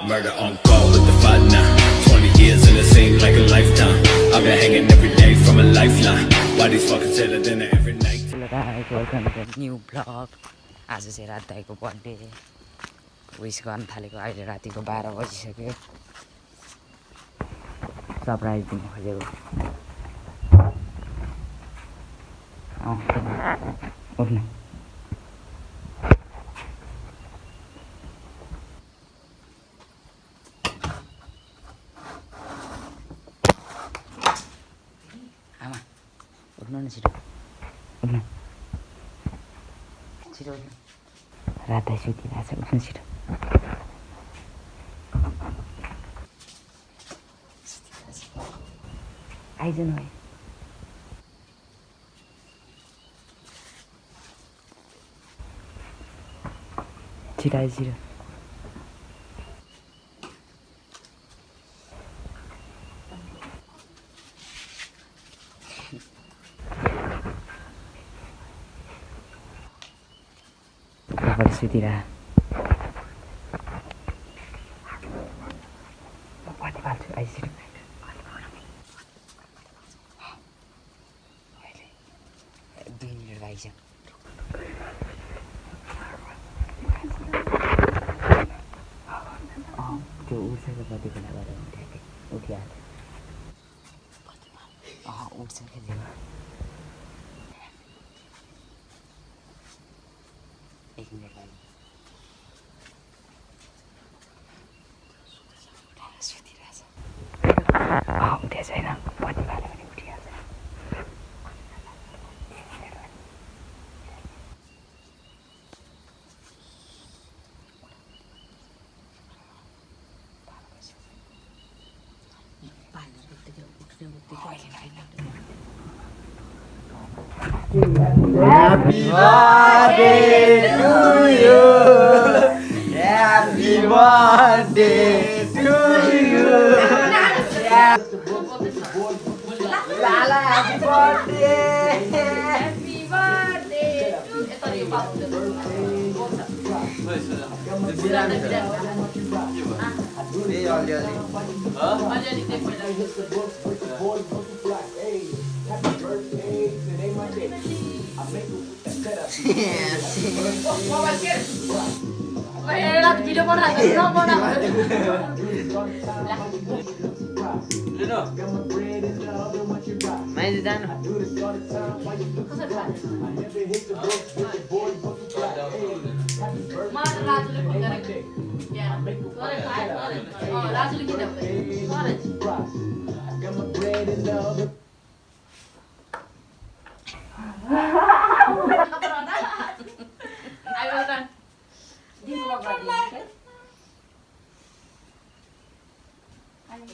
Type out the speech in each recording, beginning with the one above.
Murder on call with the fight now. 20 years and it seemed like a lifetime. I've been hanging every day from a lifeline. Why these fuckers tell it dinner every night? Welcome to new blog. आज चाहिँ रात दाइको birthday विस गर्न थालेको अहिले रातिको 12 बजिसक्यो। Surprise दिन खोजेको। उठ्नु आमा उठ्नु न छिटो उठ्नु छिटो उठ्नु रात सुतिरहेको छ उठ्नु छिटो आइजनु है छिटो आइज छिटो सुतिरह पानी फाल्छु आइसिरह 2 मिनट आइज त्यो उठ्छको कति बेला गरेर उठ्याके उठिहाल्यो उठ्छ के एक मिनट लागि सुतिरहेछ उठे छैन पति भाले पनि उठिहाल्छ Happy birthday to you. Happy birthday to you. Lala, happy birthday. Happy birthday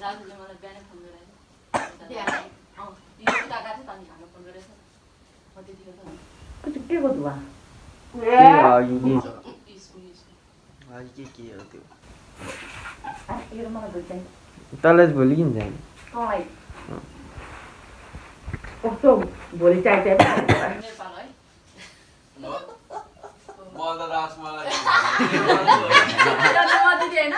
राजुले मलाई बिहानै फोन गरेछ यो कुता गाछ तनी हाम्रो फोन गरेछ म त्यतिखेर त के को दुवा तँलाई भोलि किन जाने भोलि चाहिन्छ नेपाल है म त रासमलाई हैन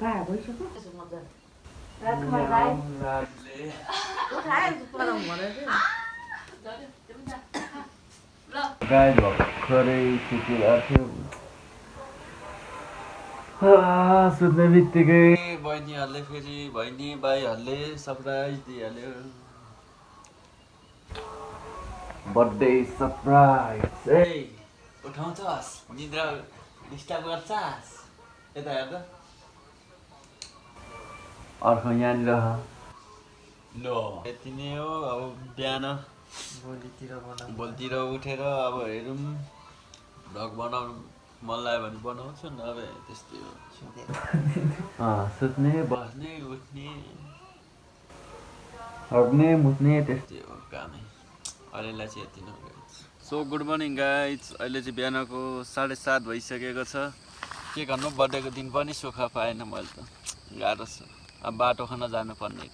पा भइसक्यो गाई भर्खरै सुतिरहेको थियो सुत्ने बित्तिकै बहिनीहरूले फेरि बहिनी भाइहरूले सरप्राइज दिइहाल्यो बर्थडे सरप्राइज ए उठाउँछस् निद्रा डिस्टर्ब गर्छस् यता हेर्दा अर्को यहाँनिर लो यति नै हो अब बिहान भोलितिर उठेर अब हेरौँ भ्लग बनाउनु मन लाग्यो भने बनाउँछु नभए त्यस्तै हो सुत्ने बस्ने उठ्ने हग्ने मुत्ने त्यस्तै हो कामै अहिलेलाई चाहिँ यति नै हो। सो गुड मर्निङ गाइज अहिले चाहिँ बिहानको 7:30 भइसकेको छ के गर्नु बर्थडेको दिन पनि सुख पाएन मैले त गाह्रो छ अब बाटो खान जानुपर्ने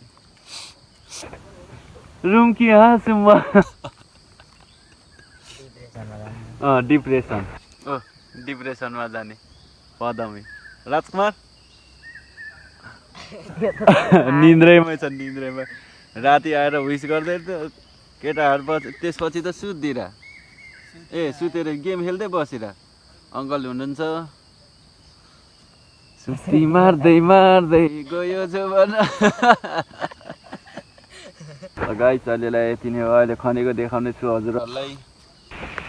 रुम कि हाँसुम डिप्रेसन ओ डिप्रेसनमा जाने पदमी राजकुमार निन्द्रैमै छ निन्द्रैमा राति आएर विस गर्दै थियो केटाहरू त्यसपछि त सुत्दिरा ए सुतेर गेम खेल्दै बसिरा अङ्कल हुनुहुन्छ सुस्ती मार्दै मार्दै गयो जवान गाइस अहिलेलाई यति नै हो अहिले खनेको देखाउने छु हजुरहरूलाई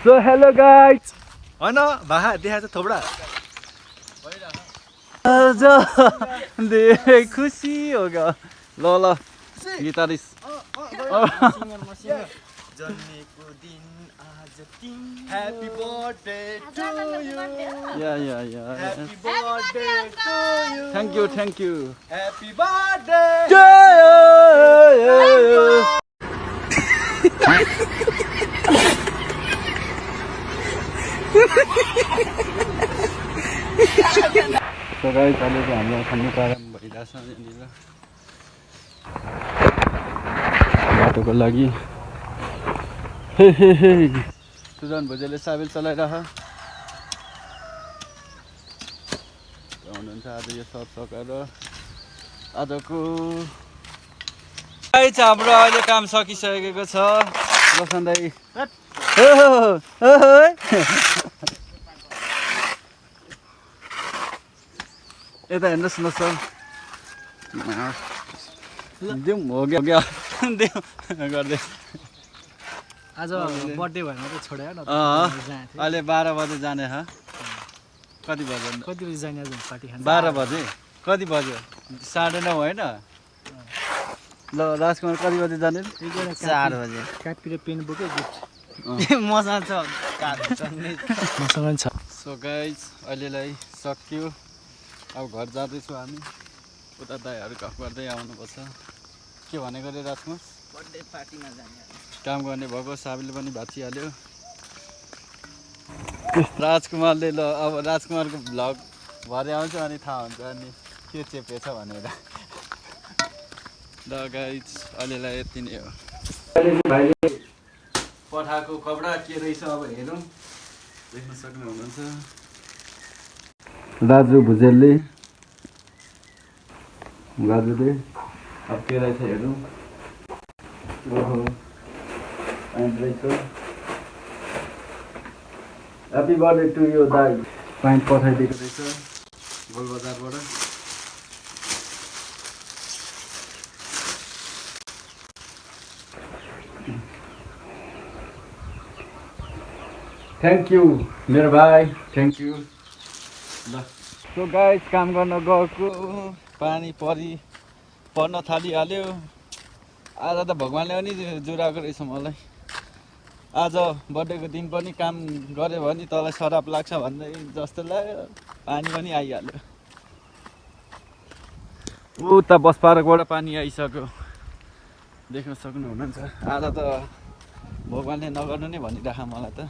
सो हेलो गाइज होइन भाहा देखाएको छ थोपडा धेरै खुसी हो क्या ल ल गिटारिस जन्मेको दिन आज तिन ह्यापी बर्थडे टु यु या happy birthday to you thank you happy birthday So guys, अहिले चाहिँ हाम्रो खाने प्रारम्भ भइरहेछ यहाँनिर बाटोको लागि सुजन भुजेले साबेल चलाइरह हुनुहुन्छ आज यो सब सकेर आजको हाम्रो अहिले काम सकिसकेको छ लसन दाइ यता हेर्नुहोस् न सर दिउँ हो गयो दिउँ गर्दै आज बर्थडे भएर मात्रै छोड्यो न अहिले 12 बजे जाने ह कति बजे जाने आज पार्टी खान 12 बजे कति बज्यो 9:30 होइन ल राजकुमार कति बजे जाने 4 बजे कापी र पेन बोक्यो गिफ्ट मसँग छ मसँग छ सो गाइज अहिलेलाई सक्यो अब घर जाँदैछु हामी उता दाइहरू गफ गर्दै आउनुपर्छ के भनेको रे राजकुमार बर्थडे पार्टीमा जाने काम गर्ने भएको साबिल पनि भाँचिहाल्यो राजकुमारले ल अब राजकुमारको भ्लग भरे आउँछ अनि थाहा हुन्छ अनि के चेपेछ भनेर ल गाइज अहिलेलाई यति नै हो पठाएको कपडा के रहेछ अब हेरौँ देख्न सक्नु हुनुहुन्छ राजु भुजेलले राजुले अब के रहेछ हेरौँ ओहो प्यान्ट रहेछ ह्याप्पी बर्थडे टु यु दाइ प्यान्ट पठाइदिएको रहेछ गोलबजारबाट थ्याङ्क यू मेरो भाइ थ्याङ्क यू ल सो गाइस काम गर्न गएको पानी पर्न थालिहाल्यो आज त भगवान्ले पनि जुराएको रहेछ मलाई आज बर्थडेको दिन पनि काम गऱ्यो भने तँलाई सराप लाग्छ भन्दै जस्तो लाग्यो पानी पनि आइहाल्यो उता बस पार्कबाट पानी आइसक्यो देख्न सक्नु हुनुहुन्छ आज त भगवान्ले नगर्नु नै भनिराख मलाई त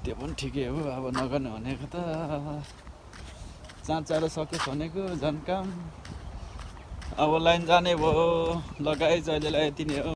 त्यो पनि ठिकै हो अब नगर्नु भनेको त चाँडो सकियोस् भनेको झन् काम अब लाइन जाने भयो लगाइ अहिलेलाई यति नै हो